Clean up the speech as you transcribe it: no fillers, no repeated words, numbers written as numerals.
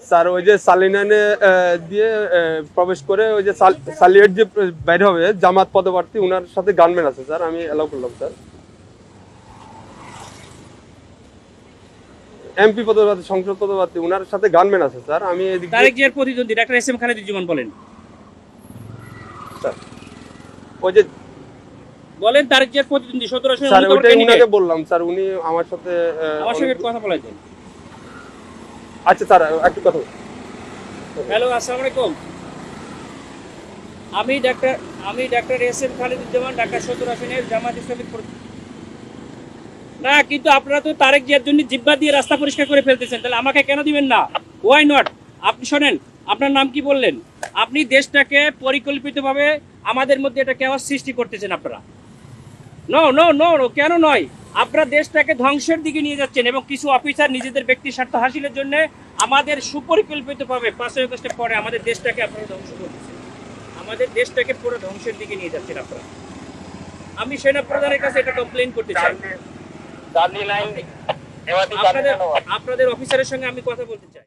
Sir ওই যে সালিনানে দিয়ে প্রবেশ করে ওই যে সালিয়েট যে বাইরে হবে জামাত পদপ্রার্থী ওনার সাথে গানম্যান আছে স্যার, আমি অ্যালাউ করলাম স্যার। এমপি পদপ্রার্থী, সংসদ পদপ্রার্থী ওনার সাথে গানম্যান আছে স্যার, আমি এদিকে তারেক জিয়ার প্রতিদ্বন্দ্বী ডাক্তার এস এম খালেদুজ্জামান বলেন। স্যার ওই যে বলেন তারেক জিয়ার প্রতিদ্বন্দ্বী 17 আসনে স্যার উনি তো ওইটাই candidate। উনাকে বললাম স্যার, উনি আমার সাথে আমার সঙ্গে একটু কথা বলা যায়। আচ্ছা স্যার একটু কথা হ্যালো, আসসালামু আলাইকুম। আমি doctor S M Khaleduzzaman, Dhaka 17 আসনের জামাত ইসলামীর না, কিন্তু আপনারা তো তারেক জিয়ার জন্য জিব্বা দিয়ে রাস্তা পরিষ্কার করে ফেলতেছেন, তাহলে আমাকে কেন দিবেন না? Why not? আপনি শোনেন, আপনার নাম কি বললেন? আপনি দেশটাকে পরিকল্পিতভাবে আমাদের মধ্যে এটা কেওয়াস সৃষ্টি করতেছেন আপনারা। নো নো নো নো, কেন নয়? আপনারা দেশটাকে ধ্বংসের দিকে নিয়ে যাচ্ছেন এবং কিছু অফিসার নিজেদের ব্যক্তি স্বার্থ হাসিলের জন্য আমাদের সুপরিকল্পিতভাবে 5 আগস্টের পরে আমাদের দেশটাকে আপনারা ধ্বংস করতেছেন। আমাদের দেশটাকে পুরো ধ্বংসের দিকে নিয়ে যাচ্ছেন আপনারা। আমি সেনা প্রধানের কাছে এটা কমপ্লেইন করতে চাই। আপনাদের অফিসারের সঙ্গে আমি কথা বলতে চাই।